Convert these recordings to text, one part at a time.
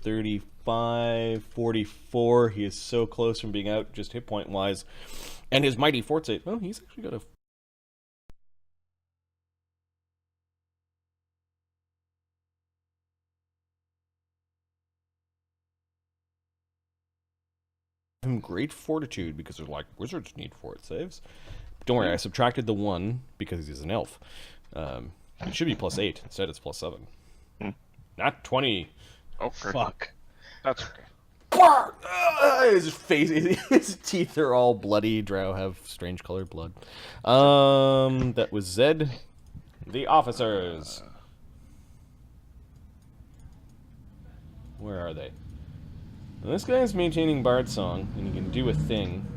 35, 44. He is so close from being out, just hit point wise. And his mighty fort save. Well, he's actually got a. Great fortitude because they're like wizards need fort saves. Don't worry, I subtracted the 1 because he's an elf. It should be +8. Instead, it's +7. Not 20. Oh, Fuck. That's okay. His face, his teeth are all bloody. Drow have strange colored blood. That was Zed. The officers. Where are they? Well, this guy's maintaining Bard Song, and he can do a thing.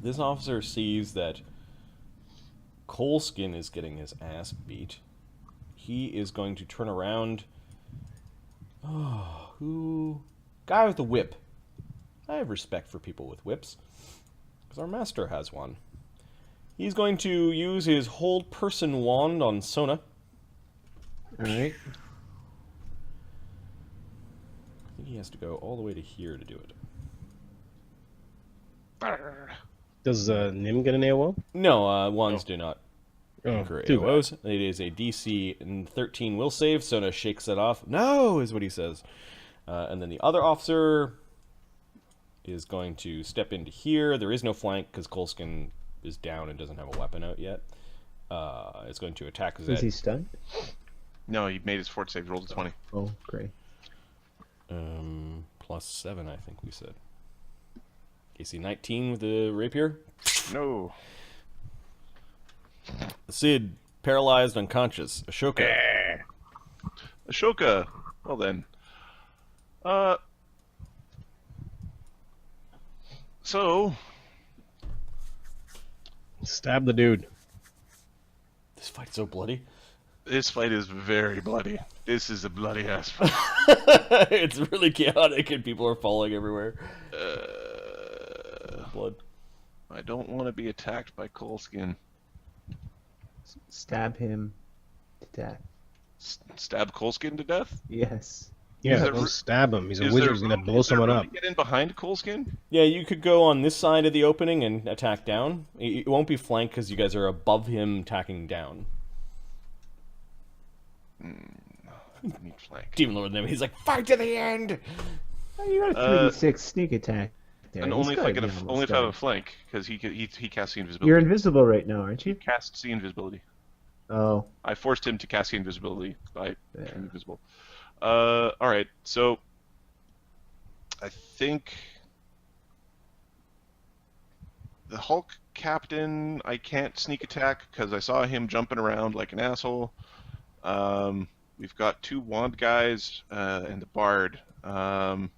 This officer sees that Coalskin is getting his ass beat. He is going to turn around. Oh, who? Guy with the whip. I have respect for people with whips, because our master has one. He's going to use his hold person wand on Sona. Alright. I think he has to go all the way to here to do it. Does Nim get an AOO? No, wands do not incur too bad. AOs. It is a DC 13 will save. Sona shakes that off. No, is what he says. And then the other officer is going to step into here. There is no flank because Coalskin is down and doesn't have a weapon out yet. It's going to attack Zed. Is he stunned? No, he made his fort save. Rolled a 20. Oh, great. +7, I think we said. AC 19 with the rapier. No. Sid, paralyzed, unconscious. Ashoka. Ashoka. Well then. So. Stab the dude. This fight's so bloody. This fight is very bloody. This is a bloody ass fight. It's really chaotic and people are falling everywhere. Blood. I don't want to be attacked by Coalskin. Stab him to death. Stab Coalskin to death? Yes. Yeah, there don't stab him. He's a Is wizard. there He's gonna room- blow is there someone room up. to get in behind Coalskin? Yeah, you could go on this side of the opening and attack down. It won't be flanked because you guys are above him attacking down. I need flank. Demon Lord Name, he's like, fight to the end! Oh, you got a 3d6 sneak attack there. And He's only if I gotta get be almost only if I have done. a flank, because he casts the invisibility. You're invisible right now, aren't you? Casts the invisibility. Oh. I forced him to cast the invisibility by Yeah. becoming invisible. Alright, so I think the Hulk captain I can't sneak attack because I saw him jumping around like an asshole. We've got 2 wand guys and the bard. Yeah,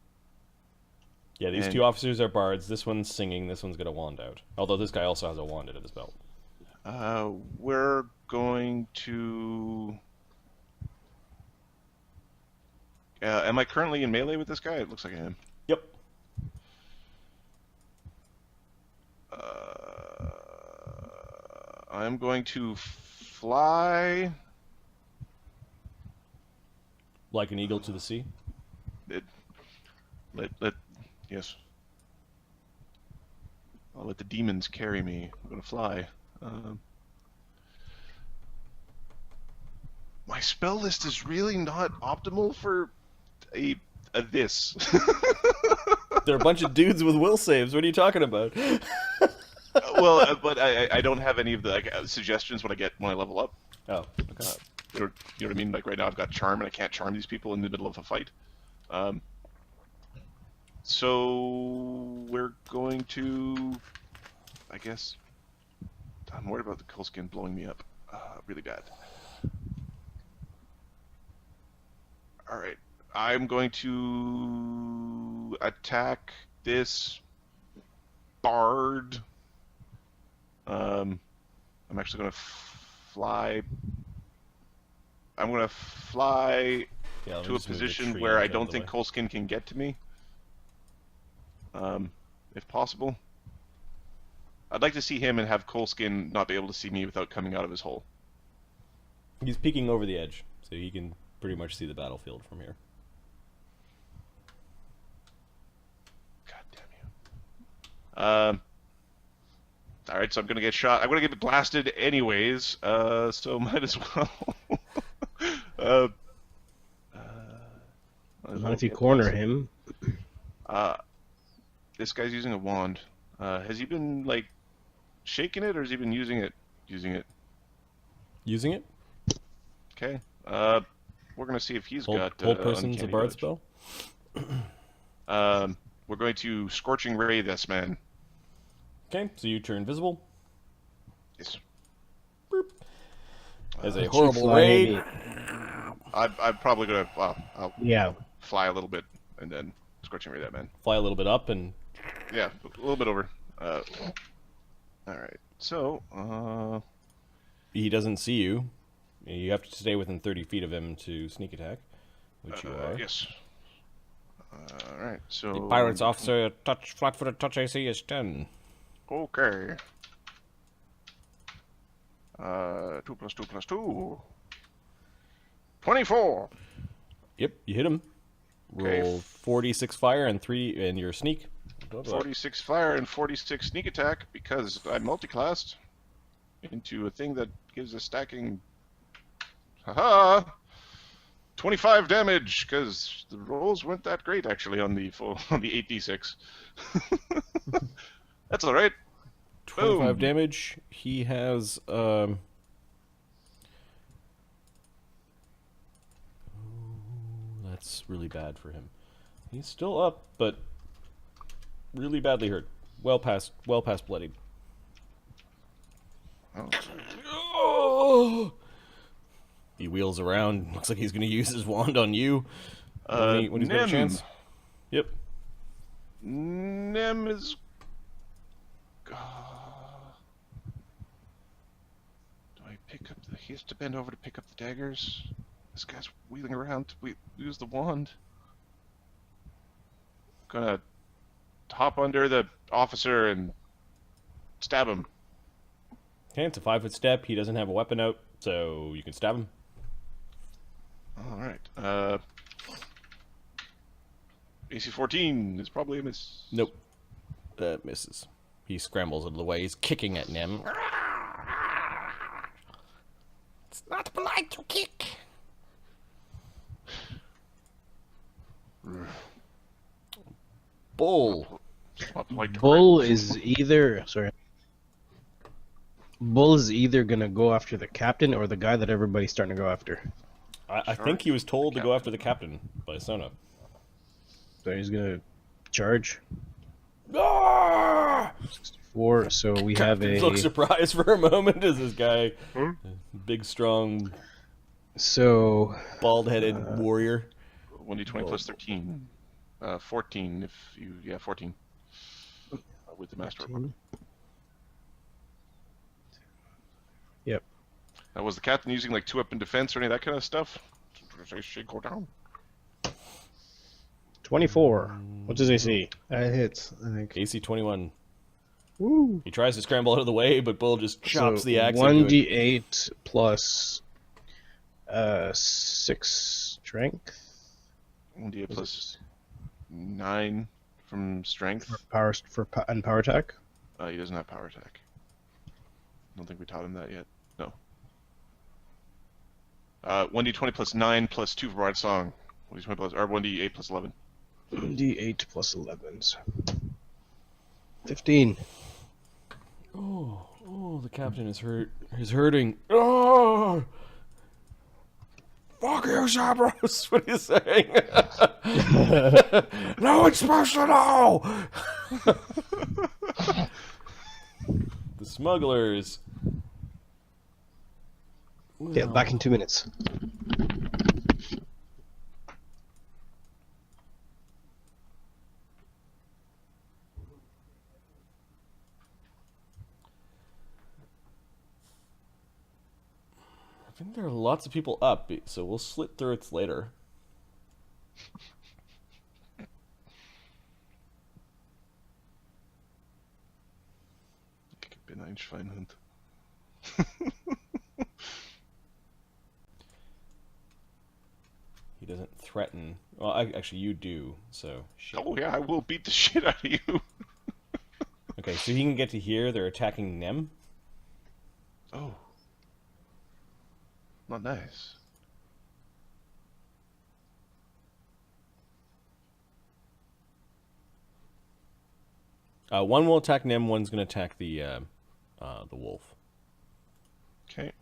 these And- 2 officers are bards. This one's singing, this one's got a wand out. Although this guy also has a wand out of his belt. We're going to... am I currently in melee with this guy? It looks like I am. Yep. I'm going to fly. Like an eagle to the sea. Yes. I'll let the demons carry me. I'm gonna fly. My spell list is really not optimal for a this. They're a bunch of dudes with will saves. What are you talking about? Well, but I don't have any of the suggestions when I level up. Oh, okay. You know what I mean? Like right now, I've got charm, and I can't charm these people in the middle of a fight. So we're going to, I guess. I'm worried about the Coalskin blowing me up, really bad. All right, I'm going to attack this bard. I'm actually going to fly. I'm going to fly Yeah, to a position where I don't think Coalskin can get to me. If possible. I'd like to see him and have Coalskin not be able to see me without coming out of his hole. He's peeking over the edge, so he can pretty much see the battlefield from here. All right, so I'm gonna get shot. I'm gonna get blasted anyways. So might as well. uh, might as Not well if you get corner blasted. him. This guy's using a wand. Has he been like shaking it, or has he been using it? Using it. Using it? Okay. We're gonna see if he's Hold, got hold person's a uncanny bard dodge. spell? We're going to scorching ray this man. Okay, so you turn invisible. Yes. As a You horrible fly raid. maybe- I'm probably gonna. Well, I'll Yeah. fly a little bit and then scorching ray that man. Fly a little bit up and Yeah, a little bit over. All right. So, he doesn't see you. You have to stay within 30 feet of him to sneak attack, which you are. yes. All right. So The pirate's officer touch flat-footed touch AC is 10. Okay. 2 plus 2 plus 2. 24. Yep, you hit him. Okay. Roll 46 fire and 3 and your sneak. 46 fire and 46 sneak attack because I multiclassed into a thing that gives a stacking. Haha! 25 damage because the rolls weren't that great actually on the 8d6. That's all right. 25 Boom. damage. He has that's really bad for him. He's still up, but really badly hurt. Well past bloodied. Oh. Oh! He wheels around. Looks like he's going to use his wand on you when he's got a Nim. chance. Yep. Nim is. Do I pick up the? He has to bend over to pick up the daggers. This guy's wheeling around to use the wand. Gonna hop under the officer and stab him. Okay, it's a 5-foot step. He doesn't have a weapon out, so you can stab him. All right. AC 14 is probably a miss. Nope. That misses. He scrambles out of the way. He's kicking at Nim. It's not polite to kick. Bull. Bull is either Bull is either gonna go after the captain or the guy that everybody's starting to go after. I think he was told to go after the captain by Sona. So he's gonna charge. Ah! 64. So we have Captain a. looks surprised for a moment as this guy, big, strong, So bald-headed warrior. 1d20 plus 13. 14 if you. Yeah, 14. With the master weapon. Yep. Now, was the captain using like 2-weapon defense or any of that kind of stuff? Should go down. 24. What does AC? That hits, I think. AC 21. Woo. He tries to scramble out of the way, but Bull just chops So the axe into it. 1d8 plus 6 strength. 1d8 plus 9 from strength. And power attack. He doesn't have power attack. I don't think we taught him that yet. No. 1d20 plus 9 plus 2 for Bard Song. 1d20 plus, or 1d8 plus 11. D8 plus 11s. 15. Oh, the captain is hurt. He's hurting. Oh! Fuck you, Sabros! What are you saying? No one's supposed to know! The smugglers. Yeah, back in 2 minutes. I think there are lots of people up, so we'll slit throats later. Ich bin ein Schweinhund. He doesn't threaten. Well, actually, you do, so... Shit. Oh yeah, I will beat the shit out of you. Okay, so he can get to here. They're attacking Nem. Oh. Not nice. One will attack Nem. One's going to attack the wolf. Okay.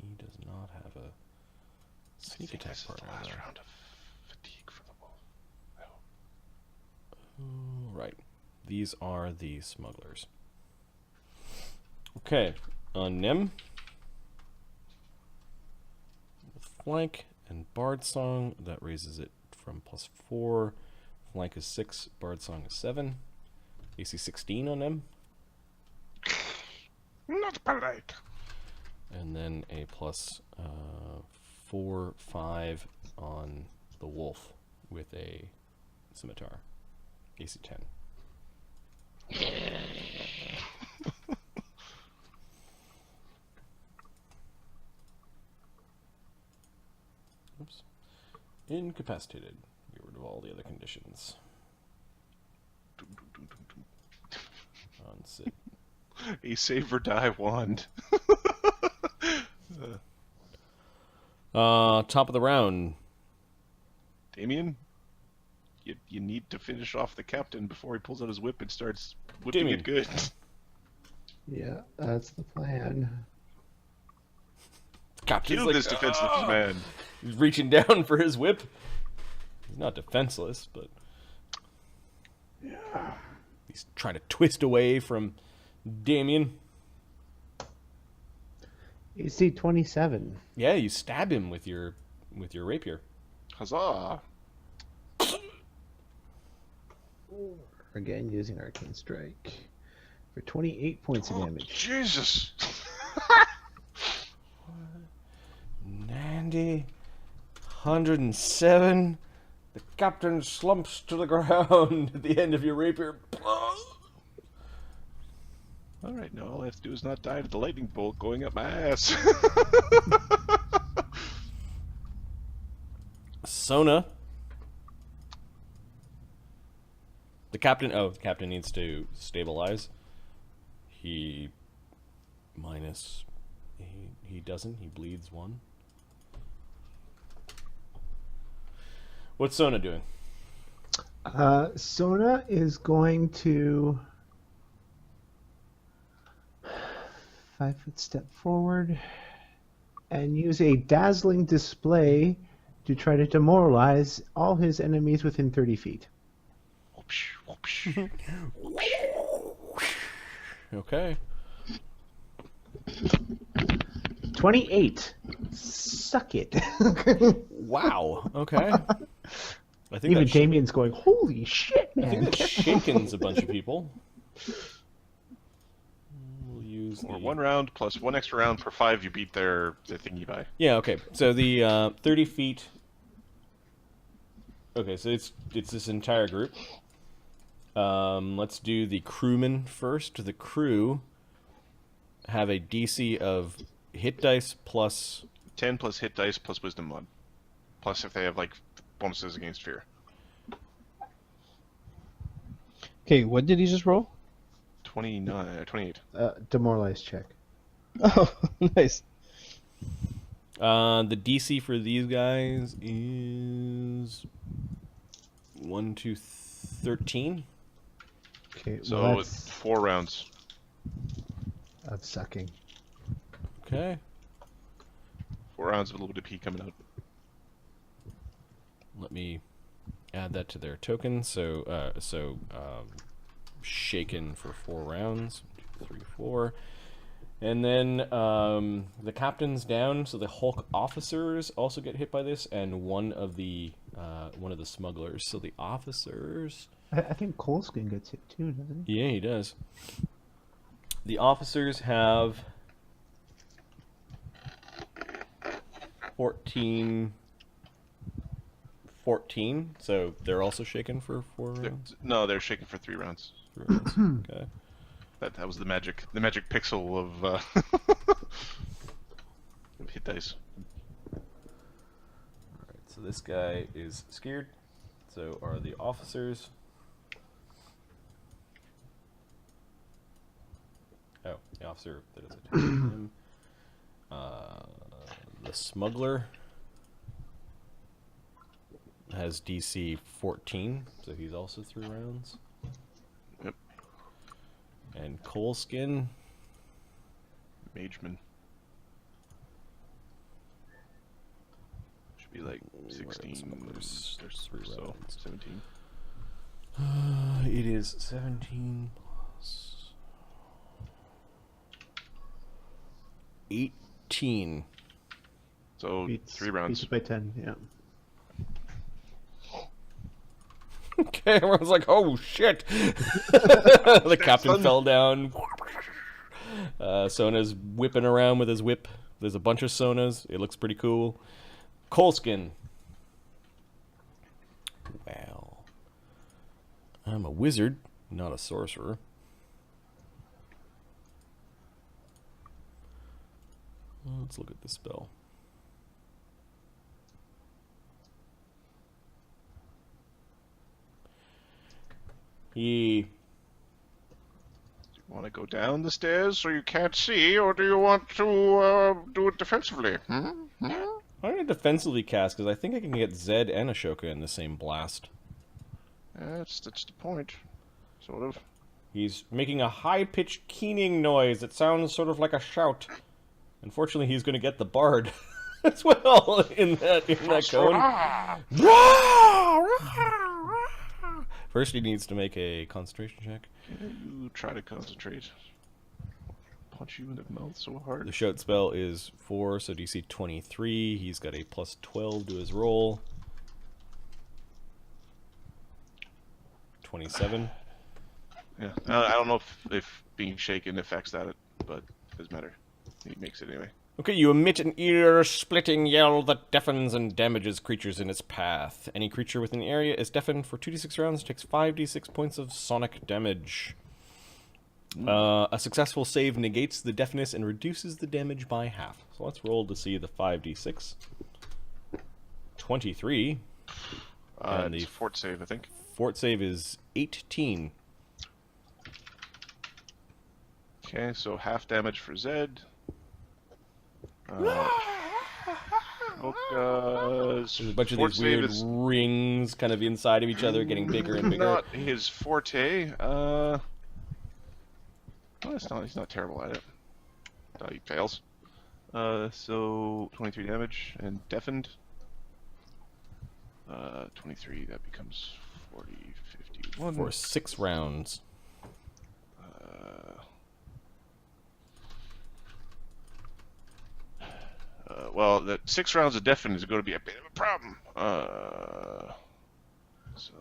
He does not have a sneak attack This is the partner. last though. round of fatigue for the wolf. I hope. Right. These are the smugglers. Okay. On Nem. Flank and Bard Song. That raises it from +4. Flank is 6. Bard Song is 7. AC 16 on Nem. Not polite. And then a +4, 5 on the wolf with a scimitar. AC 10. Oops. Incapacitated. Get rid of all the other conditions. On sit. A save or die wand. Top of the round. Damian, you need to finish off the captain before he pulls out his whip and starts whipping Damian. it good. Yeah, that's the plan. Captain's Kill like, this defenseless man. he's reaching down for his whip. He's not defenseless, but he's trying to twist away from Damian. AC 27. Yeah, you stab him with your rapier. Huzzah! Again, using Arcane Strike. For 28 points of Oh, damage. Jesus! 90, 107. The captain slumps to the ground at the end of your rapier. Alright, now all I have to do is not die to the lightning bolt going up my ass. Sona. The captain needs to stabilize. He doesn't. He bleeds 1. What's Sona doing? Sona is going to 5-foot step forward and use a dazzling display to try to demoralize all his enemies within 30 feet. Whoopsh, whoopsh. Okay. 28. Suck it. Wow. Okay. I think Even that Damian's going, holy shit, I think man. that shakens a bunch of people. We'll use Or the... 1 round plus 1 extra round per 5 you beat their thingy by. Yeah. Okay. So the 30 feet. Okay. So it's this entire group. Let's do the crewmen first. The crew have a DC of hit dice plus 10 plus hit dice plus wisdom mod. Plus if they have like bonuses against fear. Okay, what did he just roll? 28. Demoralize check. Oh, nice. the DC for these guys is 1 to 13. Okay, So well, it's that's 4 rounds. of sucking. Okay. 4 rounds of a little bit of pee coming out. Let me add that to their token. So shaken for 4 rounds. 2, 3, 4. And then the captain's down, so the Hulk officers also get hit by this, and one of the smugglers. So the officers. I think Coleskin gets hit too, doesn't he? Yeah, he does. The officers have 14, so they're also shaken for 4 rounds. No, they're shaking for 3 rounds. 3 rounds. Okay. That was the magic pixel of of hit dice. Alright, so this guy is scared. So are the officers. Oh, the officer that is attacking him. The smuggler has DC 14, so he's also 3 rounds. Yep. And Coalskin. Mageman. Should be like 16 smugglers? There's 3 so rounds. 17. It is 17 plus 18. So Beats, 3 rounds. Beats by 10, yeah. Okay, everyone's like, oh shit! The captain fell down. Sona's whipping around with his whip. There's a bunch of Sonas. It looks pretty cool. Coalskin. Well, I'm a wizard, not a sorcerer. Let's look at the spell. He... Do you want to go down the stairs so you can't see, or do you want to do it defensively? I'm going to defensively cast because I think I can get Zed and Ashoka in the same blast. That's the point. Sort of. He's making a high-pitched keening noise. It sounds sort of like a shout. Unfortunately, he's going to get the bard as well in that cone. First, he needs to make a concentration check. You try to concentrate. Punch you in the mouth so hard. The shout spell is 4, so DC 23. He's got a plus 12 to his roll. 27. Yeah, I don't know if being shaken affects that, but it doesn't matter. He makes it anyway. Okay, you emit an ear-splitting yell that deafens and damages creatures in its path. Any creature within the area is deafened for 2d6 rounds, takes 5d6 points of sonic damage. A successful save negates the deafness and reduces the damage by half. So let's roll to see the 5d6. 23. And it's the fort save, I think. fort save is 18. Okay, so half damage for Zed. There's a bunch of these weird rings kind of inside of each other, getting bigger and bigger. Not his forte. Well, he's not terrible at it. He fails. So 23 damage and deafened. 23, that becomes 40, 51. For 6 rounds. Well, the 6 rounds of deafened is going to be a bit of a problem. So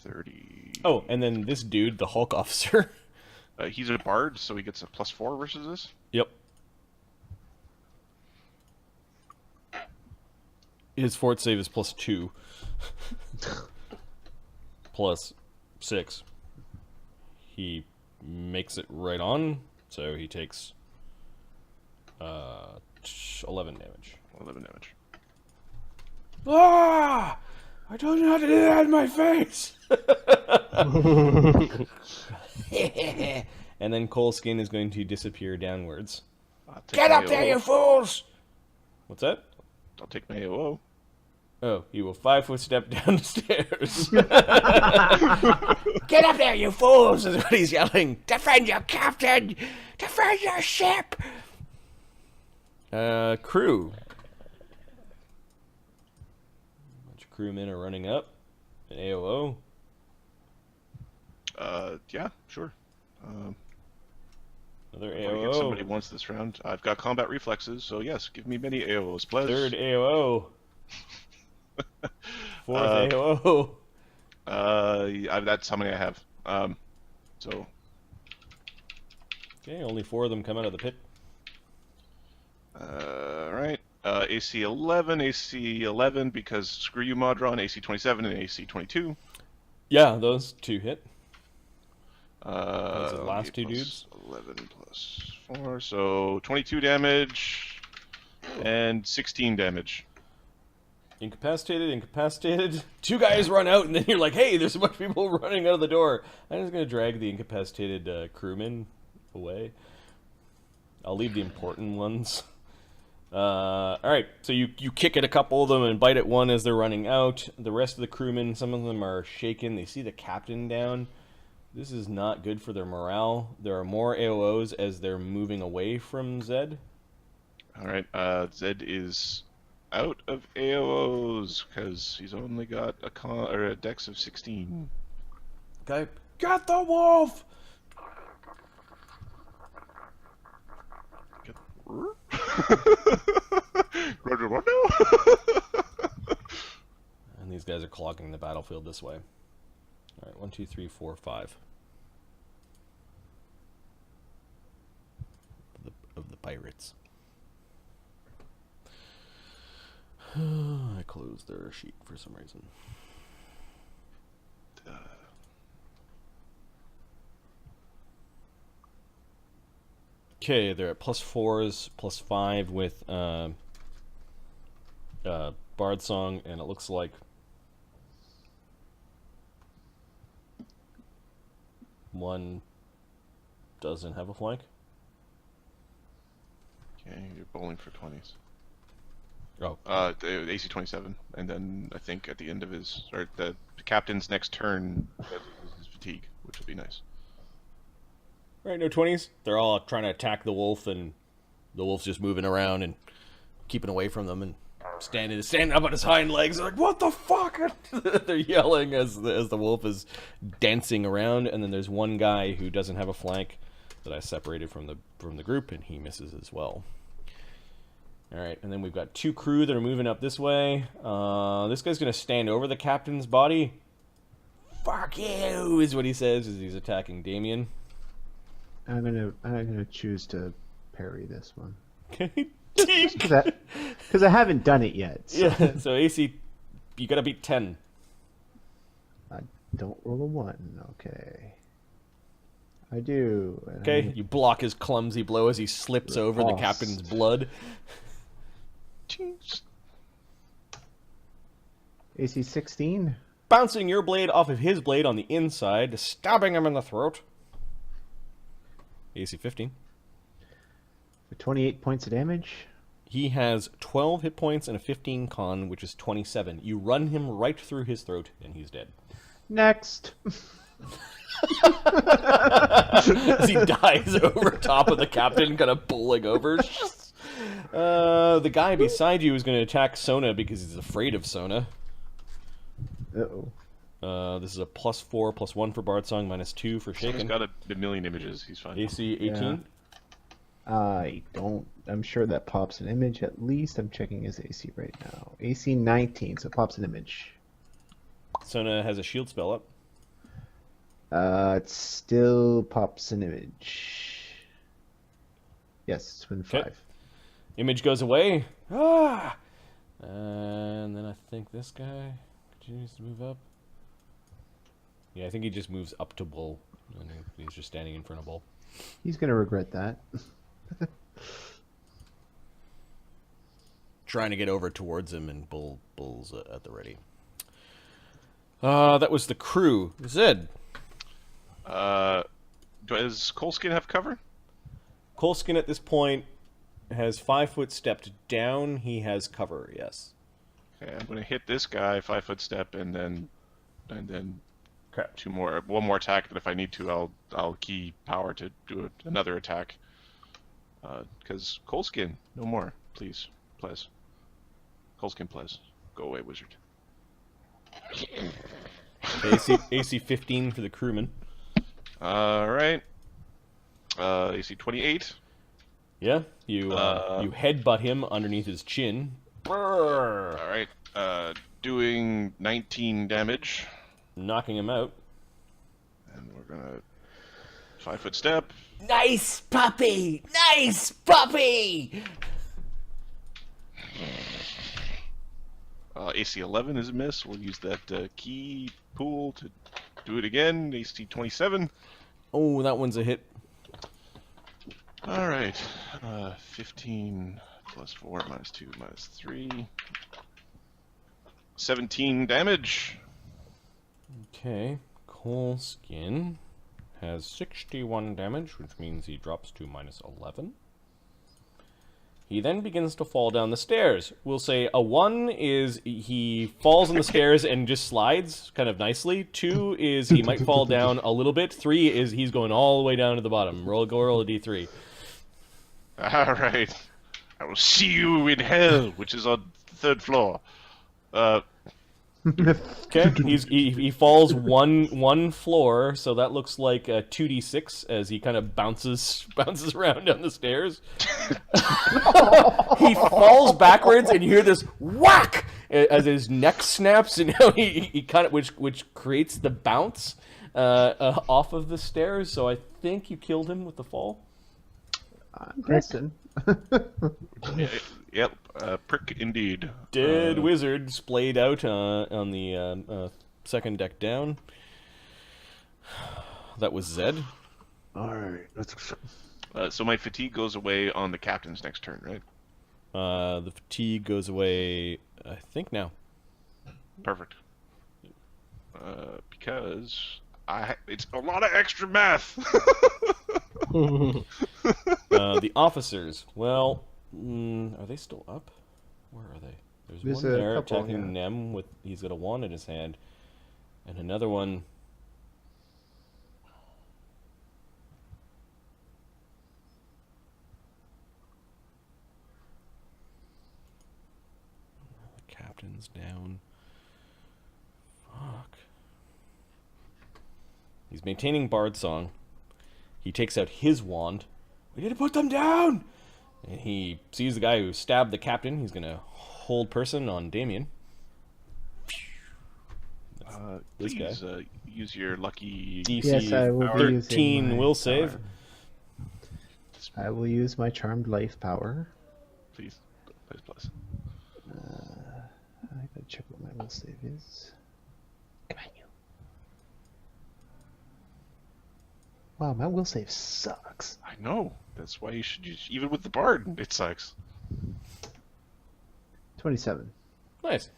30. Oh, and then this dude, the Hulk officer. He's a bard, so he gets a +4 versus this. Yep. His fort save is +2. +6. He makes it right on, so he takes 11 damage. 11 damage. Ah! I told you not to do that in my face! And then Coalskin is going to disappear downwards. Get up there, you fools! What's that? I'll take my AOO. Oh, he will 5-foot step down the stairs. Get up there, you fools! Is what he's yelling. Defend your captain! Defend your ship! Crew. A bunch of crewmen are running up. An AOO. Yeah, sure. Another If I AOO. get somebody once this round. I've got combat reflexes, so yes, give me many AOs, please. Third AOO. Fourth AOO. That's how many I have. So. Okay, only 4 of them come out of the pit. Right. AC 11 because screw you, Modron. AC 27 and AC 22. Yeah, those 2 hit. Those the last 2 dudes. 11 plus 4, so 22 damage and 16 damage. Incapacitated, incapacitated. Two guys run out, and then you're like, hey, there's a bunch of people running out of the door. I'm just going to drag the incapacitated crewmen away. I'll leave the important ones. Alright, so you kick at a couple of them and bite at one as they're running out. The rest of the crewmen, some of them are shaken. They see the captain down. This is not good for their morale. There are more AOs as they're moving away from Zed. Alright, Zed is out of AOs because he's only got a dex of 16. Okay, get the wolf! Roger, what And these guys are clogging the battlefield this way. Alright, 1, 2, 3, 4, 5. Of the pirates. I closed their sheet for some reason. Okay, they're at +4s, +5 with Bard Song, and it looks like one doesn't have a flank. Okay, you're bowling for 20s. Oh. The AC 27, and then I think at the end of his, or the captain's next turn, his fatigue, which will be nice. Right, no 20s. They're all trying to attack the wolf, and the wolf's just moving around and keeping away from them, and standing up on his hind legs. They're like, what the fuck? They're yelling as the wolf is dancing around, and then there's one guy who doesn't have a flank that I separated from the group, and he misses as well. Alright, and then we've got two crew that are moving up this way. This guy's going to stand over the captain's body. Fuck you, is what he says as he's attacking Damian. I'm gonna choose to parry this one. Okay. Because I haven't done it yet. So. Yeah, so AC, you gotta beat 10. I don't roll a 1. Okay. I do. Okay, you block his clumsy blow as he slips over the captain's blood. AC 16. Bouncing your blade off of his blade on the inside, stabbing him in the throat. AC 15. For 28 points of damage. He has 12 hit points and a 15 con, which is 27. You run him right through his throat, and he's dead. Next. As he dies over top of the captain, kind of pulling over. The guy beside you is going to attack Sona because he's afraid of Sona. Uh-oh. This is a +4, +1 for Bard Song, -2 for Shaken. He's got a million images. He's fine. AC 18. Yeah. I'm sure that pops an image at least. I'm checking his AC right now. AC 19, so it pops an image. Sona has a shield spell up. It still pops an image. Yes, it's within 5. Image goes away. Ah! And then I think this guy continues to move up. Yeah, I think he just moves up to Bull. And he's just standing in front of Bull. He's going to regret that. Trying to get over towards him, and Bull's at the ready. That was the crew. Zed. Does Coleskin have cover? Coleskin at this point has 5 foot stepped down. He has cover, yes. Okay, I'm going to hit this guy 5 foot step, and then Okay. one more attack. But if I need to, I'll key power to do another attack. Because Coleskin, no more, please. Coleskin, please. Go away, wizard. AC 15 for the crewman. Alright. AC 28. Yeah, you headbutt him underneath his chin. Brrr. Alright. Doing 19 damage. Knocking him out. And we're gonna 5 foot step. Nice puppy! Nice puppy! AC 11 is a miss. We'll use that key pool to do it again. AC 27. Oh, that one's a hit. Alright. 15 plus 4 minus 2 minus 3. 17 damage. Okay, Coal Skin has 61 damage, which means he drops to -11. He then begins to fall down the stairs. We'll say a 1 is he falls on the stairs and just slides kind of nicely. 2 is he might fall down a little bit. 3 is he's going all the way down to the bottom. Roll a d3. All right. I will see you in hell, which is on the 3rd floor. Okay, he falls one floor, so that looks like a 2d6 as he kind of bounces around down the stairs. He falls backwards, and you hear this whack as his neck snaps, and he kind of which creates the bounce off of the stairs. So I think you killed him with the fall. I'm guessing. Yep, prick indeed. Dead wizard splayed out on the second deck down. That was Zed. Alright, let's... So my fatigue goes away on the captain's next turn, right? The fatigue goes away, I think, now. Perfect. Because it's a lot of extra math. The officers. Well, are they still up? Where are they? There's one a there couple, attacking yeah. Nem with he's got a wand in his hand, and another one. The captain's down. Fuck. He's maintaining Bard Song. He takes out his wand. We need to put them down! And he sees the guy who stabbed the captain. He's going to hold person on Damian. This Please guy. use your lucky DC Yes, I will be using 13 my will save. power. I will use my Charmed Life power. Please. I gotta check what my will save is. Come on, you. Wow, my will save sucks. I know. That's why you should use, even with the bard, it sucks. 27. Nice.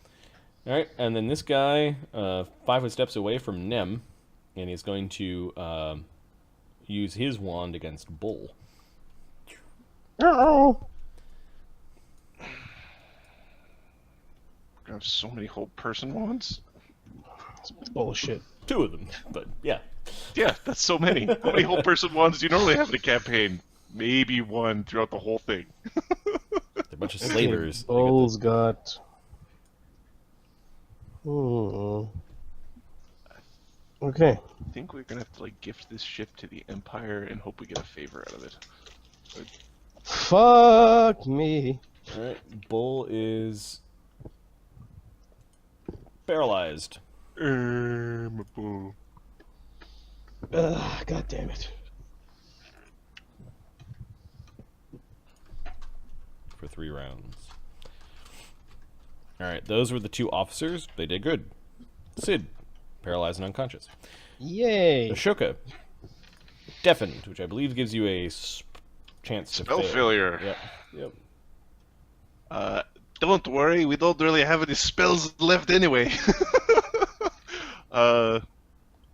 All right, and then this guy, 5 steps away from Nem, and he's going to use his wand against Bull. Oh! We're gonna have so many whole person wands. Bullshit. 2 of them, but yeah. Yeah, that's so many. How many whole person wands do you normally have in a campaign? Maybe 1 throughout the whole thing. They're a bunch of slavers. Bull's got... Okay. I think we're gonna have to like gift this ship to the Empire and hope we get a favor out of it. Fuck me. All right, Bull is paralyzed. My bull. God damn it. For 3 rounds. Alright, those were the 2 officers. They did good. Sid, paralyzed and unconscious. Yay. Ashoka, deafened, which I believe gives you a chance to Spell fail. failure. Yep. Don't worry, we don't really have any spells left anyway.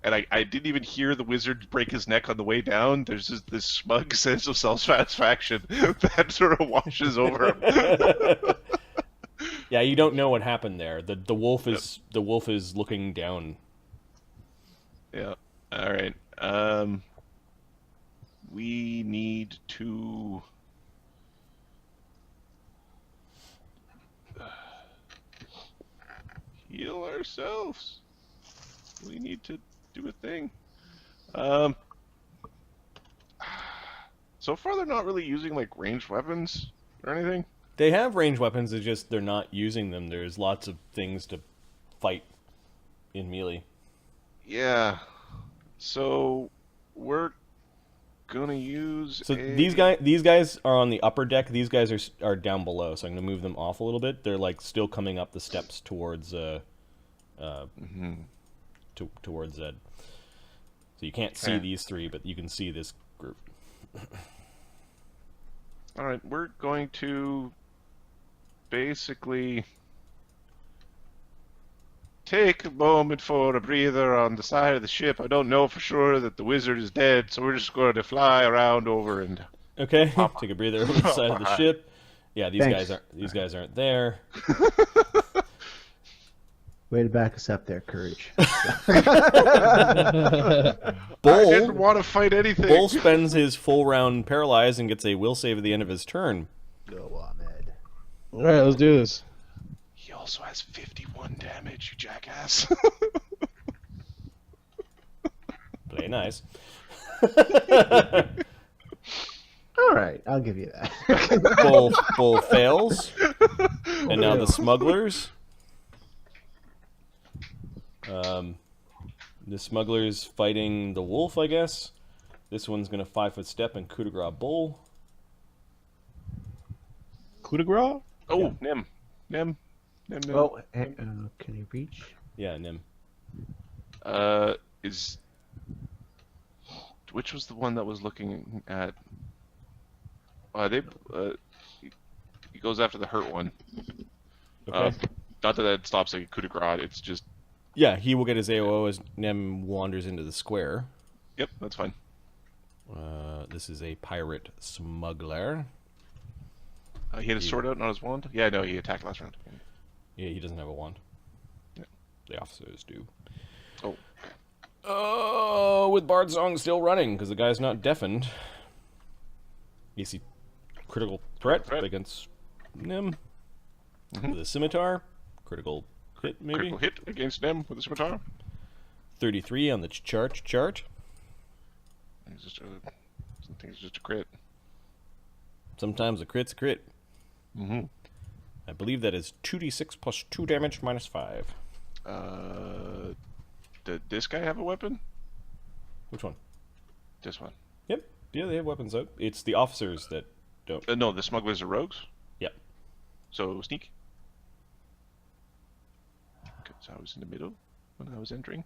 And I didn't even hear the wizard break his neck on the way down. There's just this smug sense of self-satisfaction that sort of washes over him. Yeah, you don't know what happened there. The wolf is looking down. Yeah. All right. We need to heal ourselves. We need to do a thing. So far they're not really using like ranged weapons or anything. They have ranged weapons, it's just they're not using them. There's lots of things to fight in melee. Yeah. So we're gonna use. So these guys are on the upper deck. These guys are down below. So I'm gonna move them off a little bit. They're like still coming up the steps towards towards Zed. So you can't see these 3, but you can see this group. All right, we're going to basically take a moment for a breather on the side of the ship. I don't know for sure that the wizard is dead, so we're just going to fly around over and... Okay, take a breather over the side of the ship. Yeah, Thanks. these guys aren't there. Way to back us up there, Courage. I didn't want to fight anything. Bull spends his full round paralyzed and gets a will save at the end of his turn. Go, Ahmed. All right, let's do this. He also has 51 damage, you jackass. Play nice. All right, I'll give you that. Bull fails. And now the smugglers. The smugglers fighting the wolf, I guess. This one's going to 5-foot step and coup de grace bull. Coup de grace? Oh, Nim. Oh, can he reach? Yeah, Nim. Which was the one that was looking at... he goes after the hurt one. Okay. Not that stops a coup de grace, it's just... Yeah, he will get his AOO as Nem wanders into the square. Yep, that's fine. This is a pirate smuggler. He had his sword out, not his wand? Yeah, no, he attacked last round. Yeah, he doesn't have a wand. Yeah. The officers do. Oh. Oh, with Bard's Song still running, because the guy's not deafened. You see critical threat against Nem. With a scimitar. Critical hit, maybe? Critical hit against them with a scimitar. 33 on the chart. I think it's just a crit. Sometimes a crit's a crit. Mm-hmm. I believe that is 2d6 plus 2 damage minus 5. Did this guy have a weapon? Which one? This one. Yep. Yeah, they have weapons out. It's the officers that don't. No, the smugglers are rogues. Yep. So sneak. Because I was in the middle when I was entering.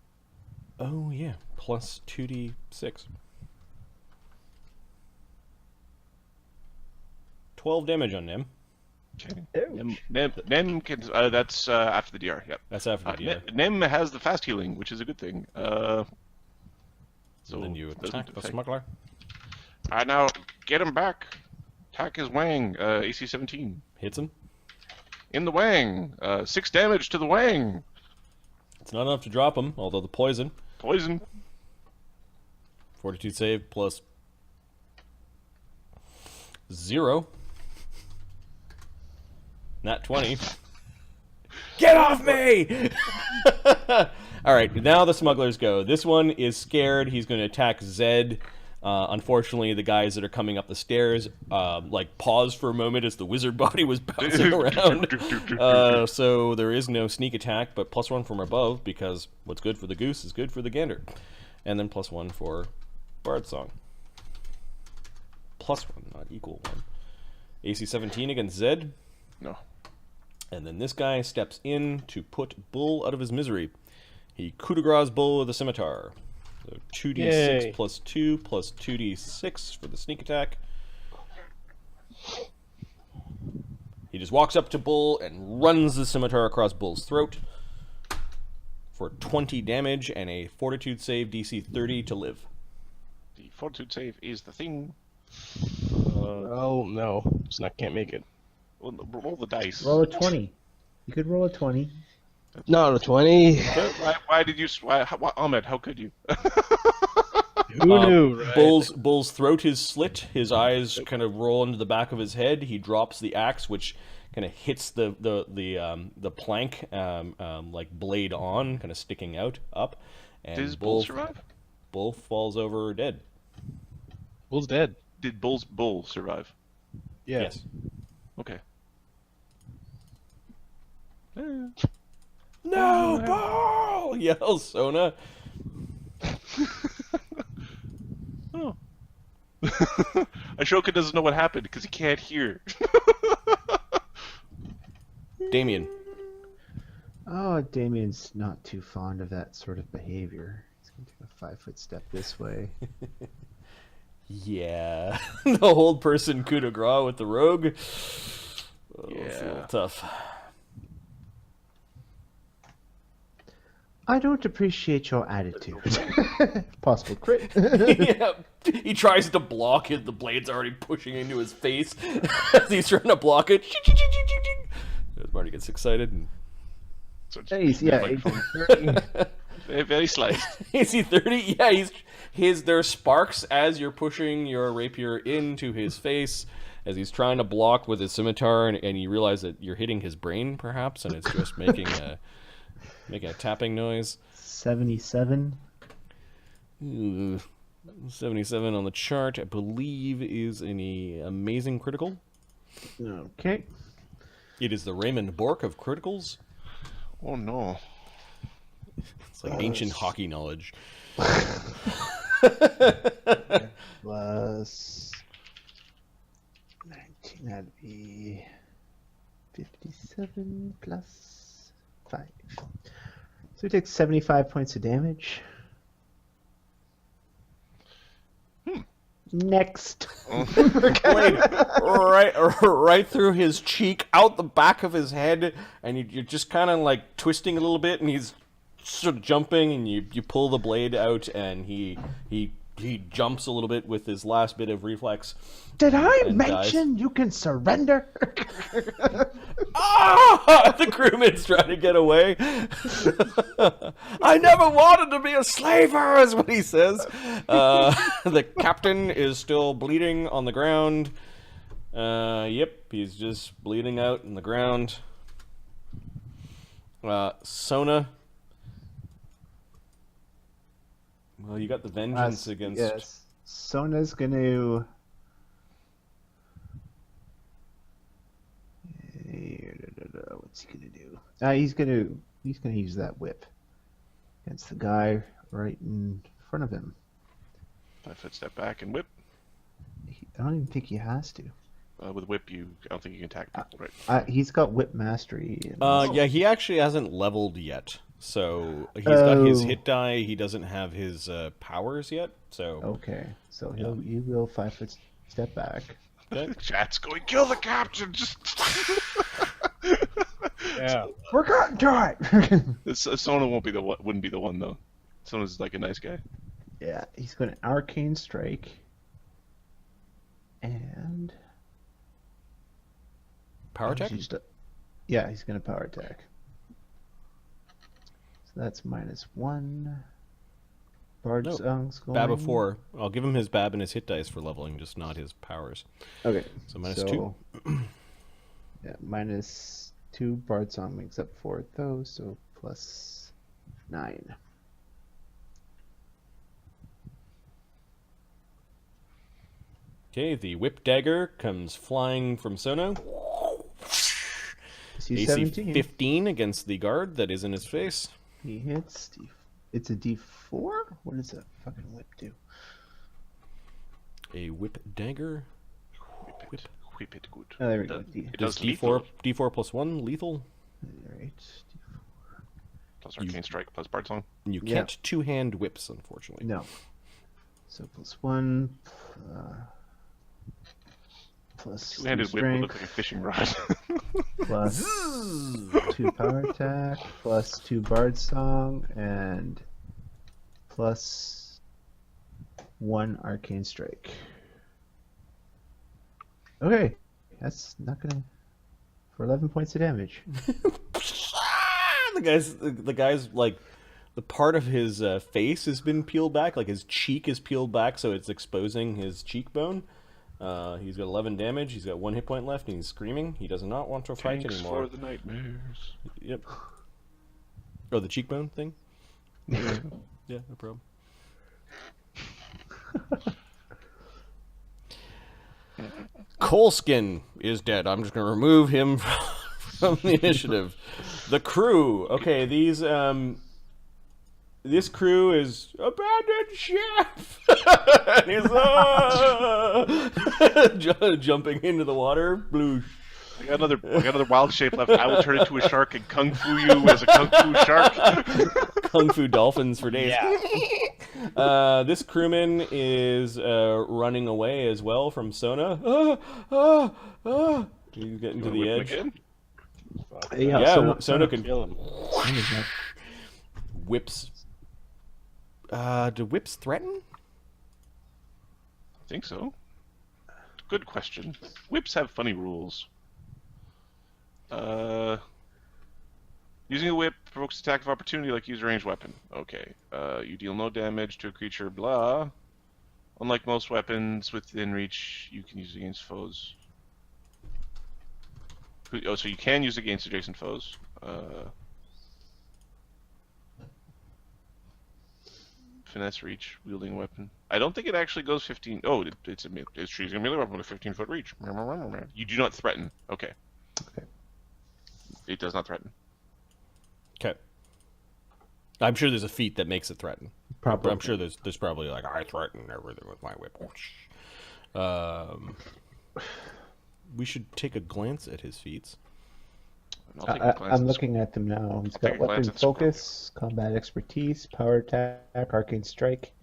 Oh, yeah. Plus 2d6. 12 damage on Nem. Okay. Nem can. That's after the DR. Yep. That's after the DR. Nem has the fast healing, which is a good thing. So then you attack the smuggler. Now get him back. Attack his wang. AC 17. Hits him. In the wang. 6 damage to the wang. It's not enough to drop him, although the poison. Poison. Fortitude save plus 0. Not 20. Get off me! Alright, now the smugglers go. This one is scared. He's going to attack Zed. Unfortunately, the guys that are coming up the stairs pause for a moment as the wizard body was bouncing around. So there is no sneak attack, but +1 from above, because what's good for the goose is good for the gander. And then +1 for Bard's Song. +1, not equal 1. AC 17 against Zed. No. And then this guy steps in to put Bull out of his misery. He coup de grace Bull with a scimitar. So 2d6 Yay. plus 2 plus 2d6 for the sneak attack. He just walks up to Bull and runs the scimitar across Bull's throat for 20 damage and a fortitude save DC 30 to live. The fortitude save is the thing. Oh no, can't make it. Roll the dice. Roll a 20. You could roll a 20. Not a 20. Why did you? Ahmed, how could you? Who knew, right? Bull's throat is slit. His eyes kind of roll into the back of his head. He drops the axe, which kind of hits the plank, like blade on, kind of sticking out up. And Does Bull survive? Bull falls over dead. Bull's dead. Did Bull's Bull survive? Yeah. Yes. Okay. No, Bull! Yells Sona. Oh. Ashoka doesn't know what happened because he can't hear. Damian. Oh, Damian's not too fond of that sort of behavior. He's going to take a 5-foot step this way. Yeah. The old person coup de grace with the rogue. Oh, it's a little tough. I don't appreciate your attitude. Possible crit. Yeah, he tries to block it. The blade's already pushing into his face as he's trying to block it. Marty gets excited. And... So it's Yeah, like 30. very sliced. Is he 30? Yeah, there are sparks as you're pushing your rapier into his face as he's trying to block with his scimitar, and you realize that you're hitting his brain, perhaps, and it's just making a tapping noise. 77. Ooh, 77 on the chart, I believe, is an amazing critical. Okay. It is the Raymond Bork of criticals. Oh no. It's like ancient hockey knowledge. Plus 19, that'd be 57 plus 5. So he takes 75 points of damage. Next. Blade right through his cheek, out the back of his head, and you're just kind of like twisting a little bit, and he's sort of jumping, and you pull the blade out, and he jumps a little bit with his last bit of reflex. Did I and mention dies. you can surrender? Ah! The crewman's trying to get away. I never wanted to be a slaver, is what he says. The captain is still bleeding on the ground. Yep, he's just bleeding out on the ground. Sona. Well, you got the vengeance against... Yes. Sona's gonna... What's he gonna do? He's gonna use that whip against the guy right in front of him. 5 foot step back and whip. I don't even think he has to. With whip, I don't think you can attack people, right? He's got whip mastery. Yeah, he actually hasn't leveled yet. So he's got his hit die. He doesn't have his powers yet. So Okay, so he will 5 foot step back. okay. Chat's going, kill the captain! Just... Yeah. We're getting to it! Sona wouldn't be the one, though. Sona's like a nice guy. Yeah, he's going to arcane strike. And... Power attack? Yeah, he's going to power attack. So that's -1. Bard's Song's going... Bab of 4. I'll give him his Bab and his hit dice for leveling, just not his powers. Okay. So -2. Yeah, -2. Bard Song makes up for it, though, so +9. Okay, the whip dagger comes flying from Sona. AC 17. 15 against the guard that is in his face. He hits. It's a D4? What does that fucking whip do? A whip dagger. Whip it good. Oh, there we go. It Does does lethal. D4 plus 1 lethal. Alright. Plus arcane strike, plus bard song. You Yeah. can't two-hand whips, unfortunately. No. So +1. Plus Two-handed whip would look like a fishing rod. plus 2 power attack, plus 2 bard song, and plus 1 arcane strike. Okay, that's not gonna... for 11 points of damage. The guy's like, the part of his face has been peeled back, like his cheek is peeled back, so it's exposing his cheekbone. He's got 11 damage. He's got 1 hit point left, and he's screaming. He does not want to fight Thanks anymore. for the nightmares. Yep. Oh, the cheekbone thing? Yeah, no problem. Coleskin is dead. I'm just going to remove him from the initiative. The crew. Okay, these this crew is abandoned ship. And he's jumping into the water. Blue. I got another wild shape left. I will turn into a shark and kung fu you as a kung fu shark. Kung fu dolphins for days. Yeah. This crewman is running away as well from Sona. He's getting to the edge. Again? Yeah, Sona can Kill him. whips. Do whips threaten? I think so. Good question. Whips have funny rules. Using a whip provokes attack of opportunity like use a ranged weapon. Okay. You deal no damage to a creature, blah. Unlike most weapons within reach, you can use it against foes. Oh, so you can use it against adjacent foes. Finesse reach, wielding a weapon. I don't think it actually goes 15. Oh, it's choosing a melee weapon with a 15-foot reach. You do not threaten. Okay. It does not threaten. Okay. I'm sure there's a feat that makes it threaten. Probably. I'm sure there's probably like, I threaten everything with my whip. We should take a glance at his feats. I'll take a glance I'm at looking at them now. He's got take a glance weapon at focus, combat expertise, power attack, arcane strike,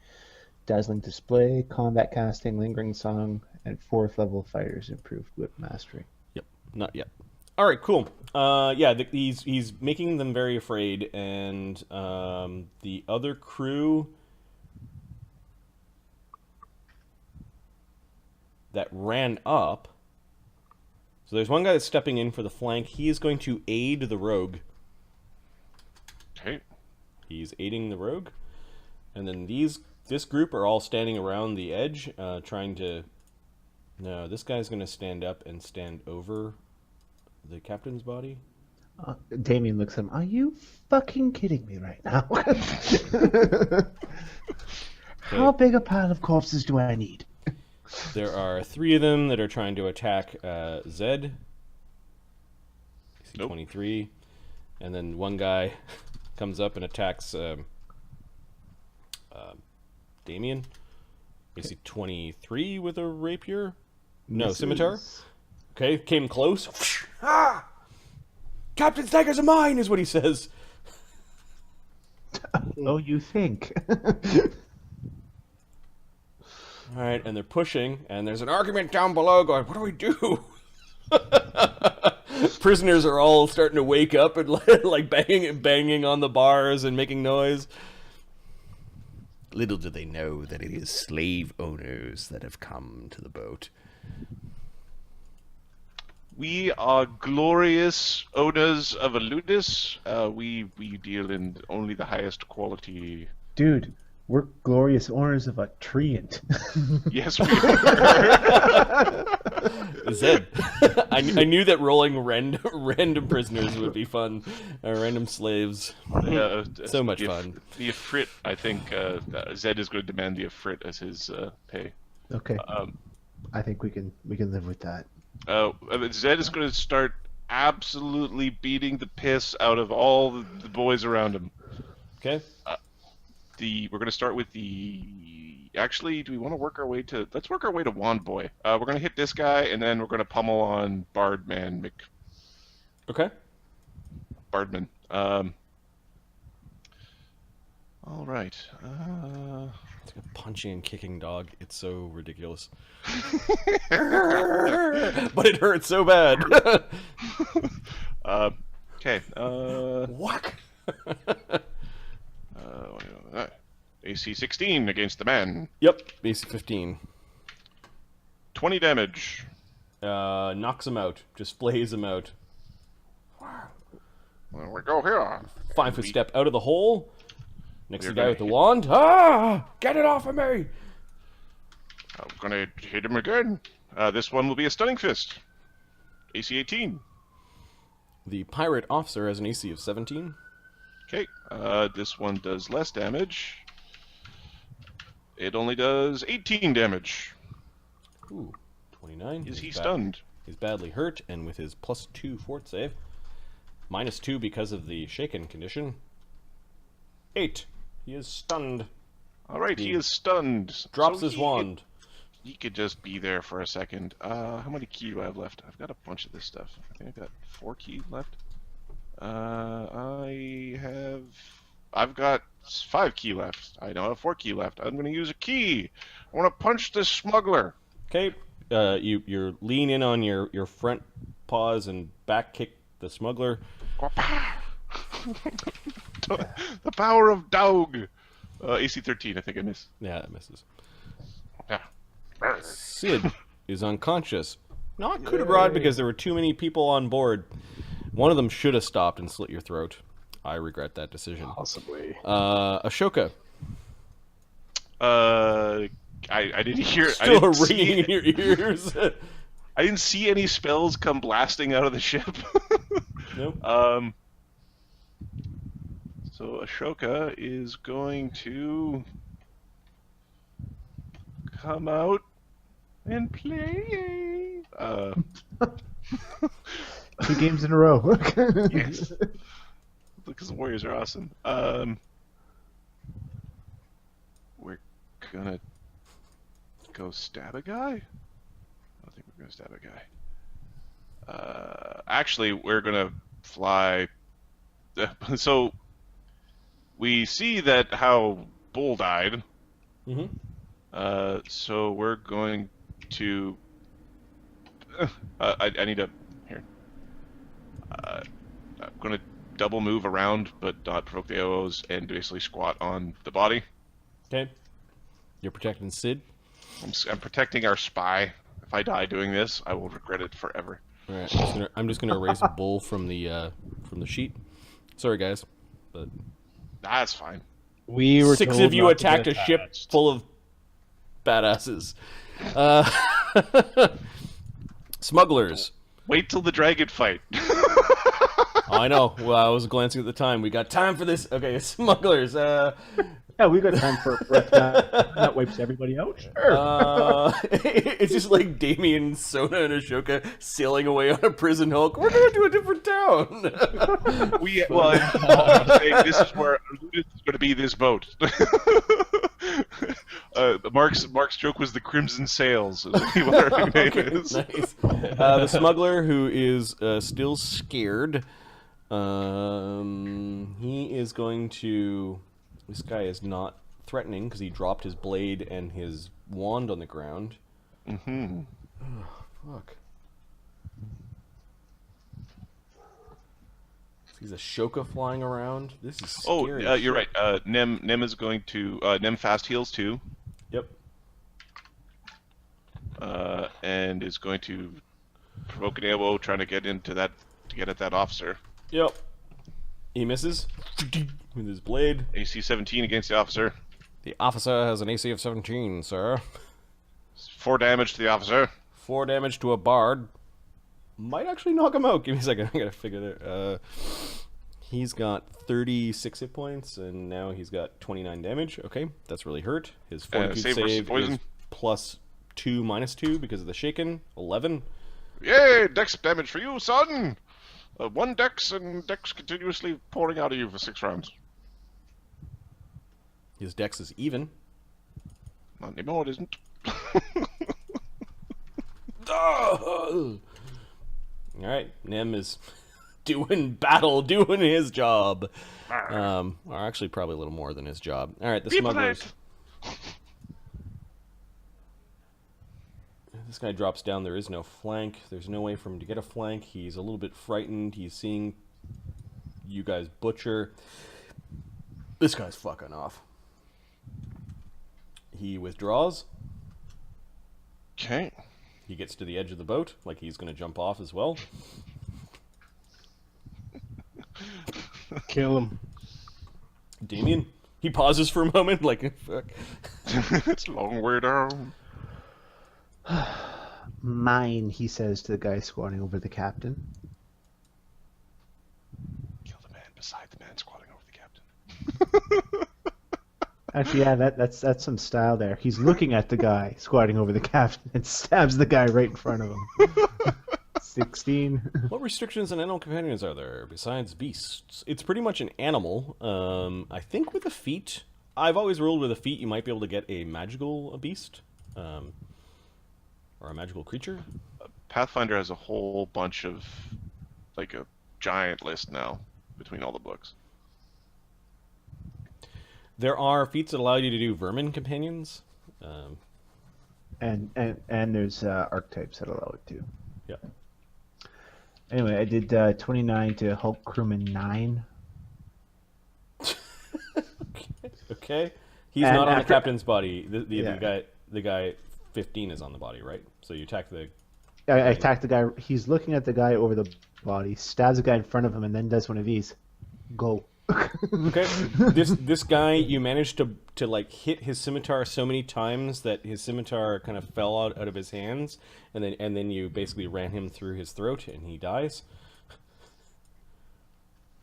dazzling display, combat casting, lingering song, and 4th level fighters improved whip mastery. Yep, not yet. All right, cool. Yeah, he's making them very afraid, and the other crew that ran up. So there's one guy that's stepping in for the flank. He is going to aid the rogue. Okay. He's aiding the rogue, and then this group are all standing around the edge, trying to. No, this guy's going to stand up and stand over the captain's body. Damian looks at him. Are you fucking kidding me right now? How big a pile of corpses do I need? There are 3 of them that are trying to attack Zed. Nope. 23. And then one guy comes up and attacks Damian. AC 23 with a rapier. No, Misses. scimitar. Okay, came close. Ah! Captain's daggers are mine, is what he says. Oh, you think? All right, and they're pushing, and there's an argument down below going, what do we do? Prisoners are all starting to wake up and like banging on the bars and making noise. Little do they know that it is slave owners that have come to the boat. We are glorious owners of a ludus. We deal in only the highest quality. Dude, we're glorious owners of a treant. Yes, we are. Zed. I knew that rolling random prisoners would be fun. Random slaves. So much fun. The ifrit, I think Zed is going to demand the ifrit as his pay. Okay. I think we can live with that. Zed is going to start absolutely beating the piss out of all the boys around him. Okay. We're going to start with the. Actually, do we want to work our way to? Let's work our way to Wand Boy. We're going to hit this guy, and then we're going to pummel on Bardman. Okay. Bardman. All right. It's like a punching and kicking dog. It's so ridiculous. But it hurts so bad. Okay. Whack. AC 16 against the man. Yep. AC 15. 20 damage. Knocks him out. Just flays him out. There we go here. 5-foot step out of the hole. Next to the guy with the wand. Ah! Get it off of me! I'm gonna hit him again. This one will be a stunning fist. AC 18. The pirate officer has an AC of 17. Okay. This one does less damage. It only does 18 damage. Ooh, 29. Is he stunned? He's badly hurt, and with his +2 fort save, -2 because of the shaken condition. 8. He is stunned. All right, he is stunned. Drops So his wand. He could just be there for a second. How many ki do I have left? I've got a bunch of this stuff. I think I've got 4 ki left. I've got 5 ki left. I don't have 4 ki left. I'm going to use a ki. I want to punch this smuggler. Okay, you lean in on your front paws and back kick the smuggler. The power of Daug. AC 13, I think I missed. Yeah, that misses. Yeah. Sid is unconscious. Not coup de grace because there were too many people on board. One of them should have stopped and slit your throat. I regret that decision. Possibly. Ashoka. I didn't hear. Still I didn't ringing in see, your ears. I didn't see any spells come blasting out of the ship. Nope. So Ashoka is going to come out and play. 2 games in a row. Yes. Because the Warriors are awesome. We're gonna go stab a guy? I don't think we're gonna stab a guy. Actually, we're gonna fly. So we see that how Bull died. Mm-hmm. So we're going to. I need a here. I'm gonna double move around, but not provoke the AOs, and basically squat on the body. Okay. You're protecting Sid. I'm protecting our spy. If I die doing this, I will regret it forever. All right. I'm just gonna erase Bull from the sheet. Sorry, guys, but That's fine. We were 6 told of you not to attacked get a ship attached. full of badasses. Smugglers. Wait till the dragon fight. Oh, I know. Well, I was glancing at the time. We got time for this. Okay, smugglers. Yeah, we got time for a breath. That wipes everybody out. Sure. It's just like Damian, Sona, and Ashoka sailing away on a prison hulk. We're going to a different town. I'm saying this is where this is going to be this boat. Mark's joke was the Crimson Sails. Is what our name is. Nice. The smuggler, who is still scared, he is going to. This guy is not threatening because he dropped his blade and his wand on the ground. Mm-hmm. Oh, fuck. He's Ashoka flying around. This is scary. Oh, you're right. Nem is going to Nem fast heals too. Yep. And is going to provoke an AOO trying to get into that to get at that officer. Yep. He misses with his blade. AC 17 against the officer. The officer has an AC of 17, sir. 4 damage to the officer. 4 damage to a bard. Might actually knock him out. Give me a second. I gotta figure that. He's got 36 hit points, and now he's got 29 damage. Okay, that's really hurt. His fortitude save versus save poison. is +2, -2 because of the shaken. 11. Yay! Dex damage for you, son! 1 dex, and dex continuously pouring out of you for 6 rounds. His dex is even. Not anymore, it isn't. Alright, Nem is doing his job. Or actually probably a little more than his job. Alright, the smugglers. This guy drops down. There is no flank. There's no way for him to get a flank. He's a little bit frightened. He's seeing you guys butcher. This guy's fucking off. He withdraws. Okay. He gets to the edge of the boat, like he's going to jump off as well. Kill him. Damian, he pauses for a moment, like, fuck. It's a long way down. Mine, he says to the guy squatting over the captain. Kill the man beside the man squatting over the captain. Actually, yeah, that's some style there. He's looking at the guy squatting over the captain and stabs the guy right in front of him. 16. What restrictions on animal companions are there besides beasts? It's pretty much an animal. I think with a feat, I've always ruled with a feat you might be able to get a magical beast. Or a magical creature. Pathfinder has a whole bunch of, like a giant list now between all the books. There are feats that allow you to do vermin companions. And there's archetypes that allow it too. Yeah. Anyway, I did 29 to Hulk Crewman 9. Okay. He's And not on the after- captain's body. Yeah. The guy 15 is on the body, right? So you attack the. I attack the guy. He's looking at the guy over the body, stabs the guy in front of him, and then does one of these. Go. Okay. This guy, you managed to like hit his scimitar so many times that his scimitar kind of fell out of his hands, and then you basically ran him through his throat, and he dies.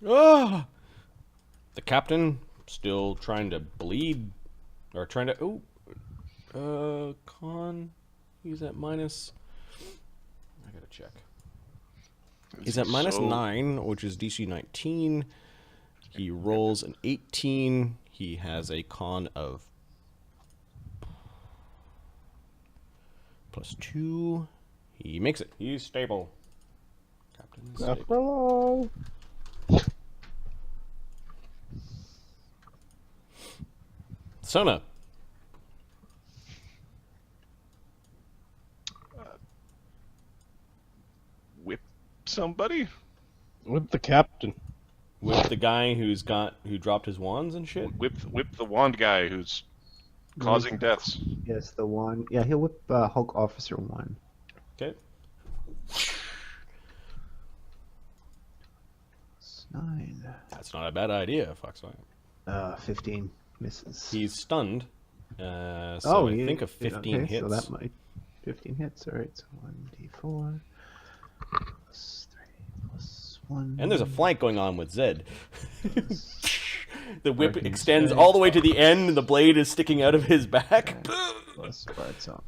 Ah! The captain still trying to bleed, or trying to. Con. He's at minus. I gotta check. He's at minus 9, which is DC 19. He rolls an 18. He has a con of +2. He makes it. He's stable. Captain is stable. Hello. Sona. Whip somebody? With the captain. With the guy who dropped his wands and shit. Whip the wand guy who's causing deaths. Yes, the one. Yeah, he'll whip Hulk Officer 1. Okay. It's 9. That's not a bad idea, Foxfire. 15 misses. He's stunned. So I think a 15 okay, hits. So that might 15 hits. All right, so 1d4 plus 3 plus 1. And there's a flank going on with Zed. The whip Parking extends strike. all the way to the end, and the blade is sticking out of his back. Plus Spartan Song.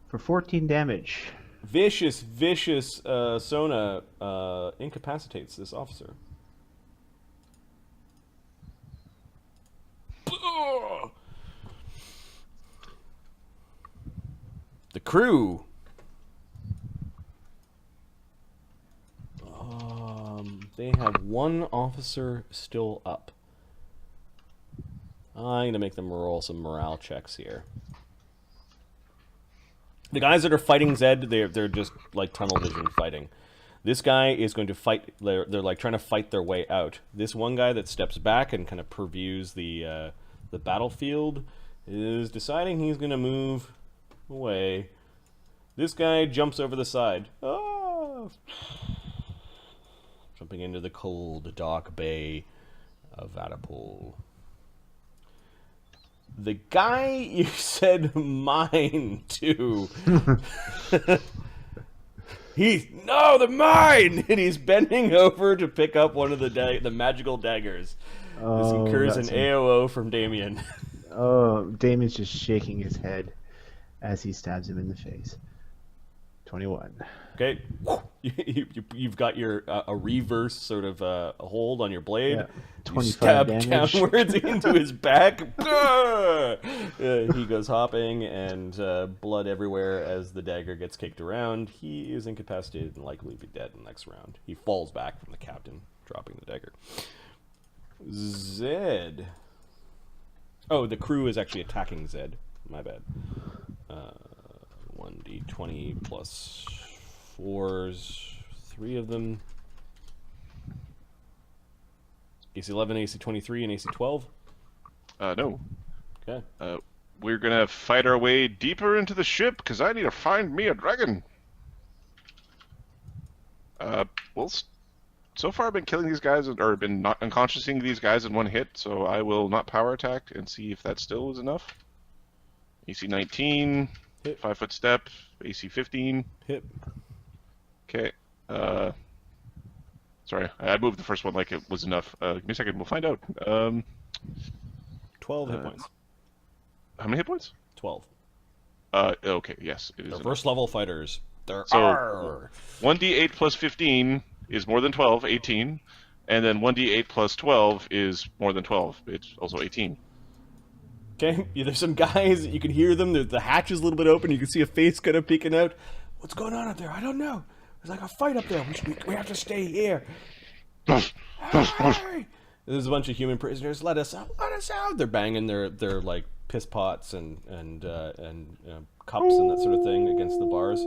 For 14 damage. Vicious Sona incapacitates this officer. The crew. They have one officer still up. I'm going to make them roll some morale checks here. The guys that are fighting Zed, they're just like tunnel vision fighting. This guy is going to fight. They're like trying to fight their way out. This one guy that steps back and kind of previews the battlefield is deciding he's going to move away. This guy jumps over the side. Ah! Jumping into the cold, dark bay of Vatapul. The guy you said mine to. They're mine! And he's bending over to pick up one of the magical daggers. This incurs an AOO from Damian. Oh, Damian's just shaking his head as he stabs him in the face. 21. Okay, you've got your a reverse sort of a hold on your blade. Yeah. You 25 stab damage. downwards into his back. He goes hopping, and blood everywhere as the dagger gets kicked around. He is incapacitated and likely be dead in the next round. He falls back from the captain, dropping the dagger. Zed. Oh, the crew is actually attacking Zed. My bad. 1d20 plus 4s, 3 of them. AC 11, AC 23, and AC 12. No. Okay. We're gonna fight our way deeper into the ship because I need to find me a dragon. So far I've been killing these guys, or been not unconsciousing these guys in one hit, so I will not power attack and see if that still is enough. AC 19, Hit. 5 foot step, AC 15. Hit. Okay. Sorry, I moved the first one like it was enough. Give me a second, we'll find out. 12 hit points. How many hit points? 12. Okay, yes, it is They're enough. first level fighters. They're So, 1d8 plus 15 is more than 12, 18. And then 1d8 plus 12 is more than 12. It's also 18. Okay, yeah, there's some guys, you can hear them, the hatch is a little bit open, you can see a face kind of peeking out. What's going on up there? I don't know. There's like a fight up there. We have to stay here. Hey! There's a bunch of human prisoners. Let us out! Let us out! They're banging their like piss pots and cups and that sort of thing against the bars.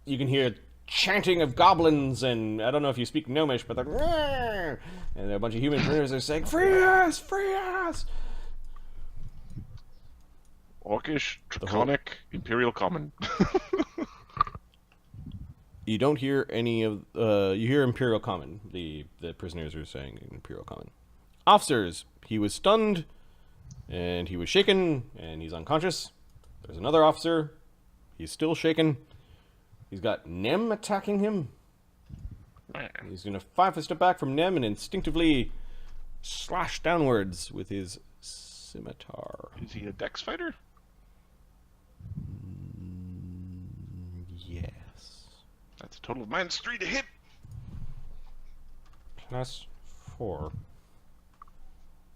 You can hear chanting of goblins, and I don't know if you speak Gnomish, but they're... And a bunch of human prisoners are saying, "Free us! Free us!" Orcish, Draconic, Imperial Common. You don't hear any of... you hear Imperial Common. The prisoners are saying Imperial Common. Officers, he was stunned, and he was shaken, and he's unconscious. There's another officer. He's still shaken. He's got Nem attacking him. He's going to 5-step back from Nem and instinctively slash downwards with his scimitar. Is he a dex fighter? Yes. That's a total of -3 to hit. +4.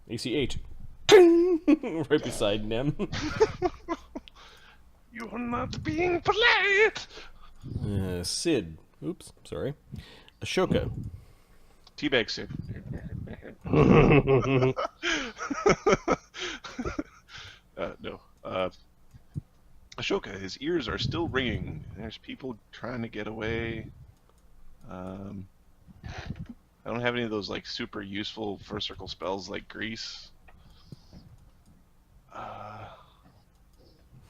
AC 8. Right beside Nem. You're not being polite. Sid. Oops, sorry. Ashoka. Teabag Sid. No. Ashoka, his ears are still ringing. There's people trying to get away. I don't have any of those like super useful first circle spells like Grease.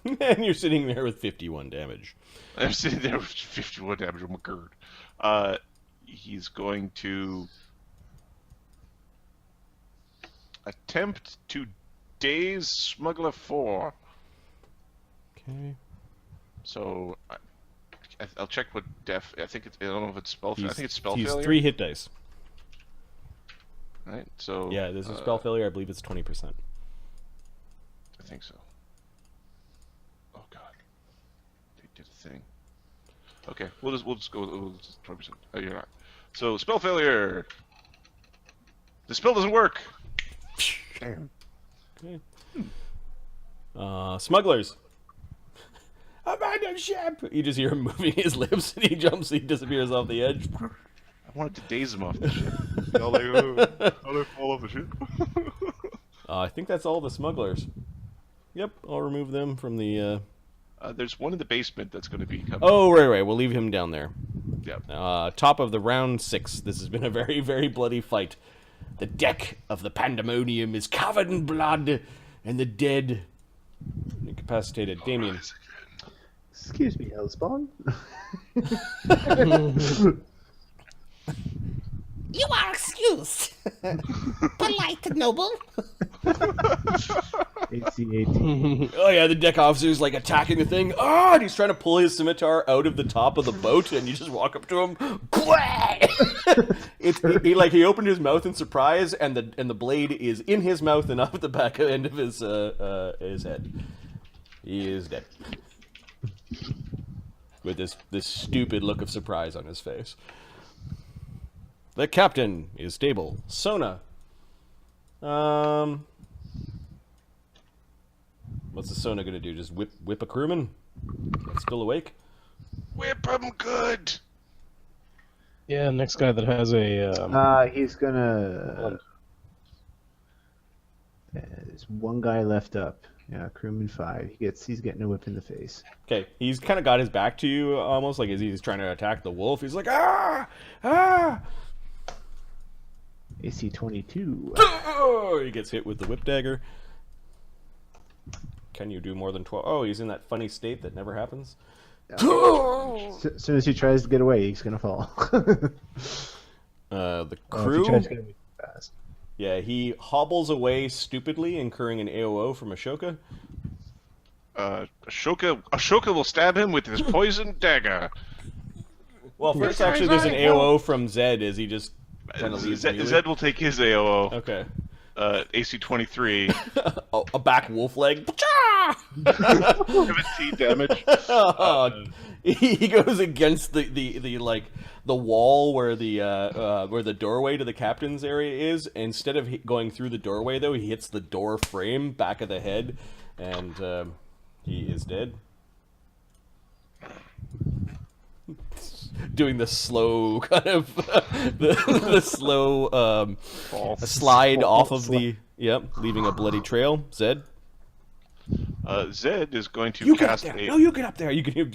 And you're sitting there with 51 damage. I'm sitting there with 51 damage on my gird. He's going to attempt to daze Smuggler 4. Okay. So I'll check what def. I think it's. I don't know if it's spell. I think it's spell he's failure. 3 hit dice. Right. So Yeah, this is spell failure. I believe it's 20%. I think so. Oh God. They did a thing. Okay, we'll just go with 20%. Oh, you're not. So spell failure. The spell doesn't work. Damn. Okay. Smugglers. Abandon ship! You just hear him moving his lips, and he jumps, he disappears off the edge. I wanted to daze him off the ship. All they fall off the ship. I think that's all the smugglers. Yep, I'll remove them from the... There's one in the basement that's going to be coming. Oh, right. We'll leave him down there. Yep. Top of the round 6. This has been a very, very bloody fight. The deck of the Pandemonium is covered in blood, and the dead incapacitated. Damian. Excuse me, Elspawn. You are excused. Polite and noble. AC 18. Oh yeah, the deck officer's like attacking the thing. Oh, and he's trying to pull his scimitar out of the top of the boat, and you just walk up to him. He opened his mouth in surprise, and the blade is in his mouth and up at the back end of his head. He is dead. With this stupid look of surprise on his face. The captain is stable. Sona. What's the Sona gonna do? Just whip a crewman? That's still awake? Whip him good. Yeah, next guy that has a. He's gonna. There's one guy left up. Yeah, crewman 5. He's getting a whip in the face. Okay, he's kind of got his back to you, almost like as he's trying to attack the wolf. He's like, ah! AC 22. Oh, he gets hit with the whip dagger. Can you do more than 12? Oh, he's in that funny state that never happens. As soon as he tries to get away, he's gonna fall. The If crew. he tries to get away too fast. Yeah, he hobbles away stupidly, incurring an AOO from Ashoka. Ashoka will stab him with his poison dagger. Well, first, actually, there's an AOO from Zed as he just kind of leaves. Zed will take his AOO. Okay. AC 23. A back wolf leg. 17 damage. He goes against the wall where the doorway to the captain's area is. Instead of going through the doorway, though, he hits the door frame back of the head, and he is dead. Doing the slow kind of the slow slide off of the leaving a bloody trail. Zed. Zed is going to cast No, you get up there. You can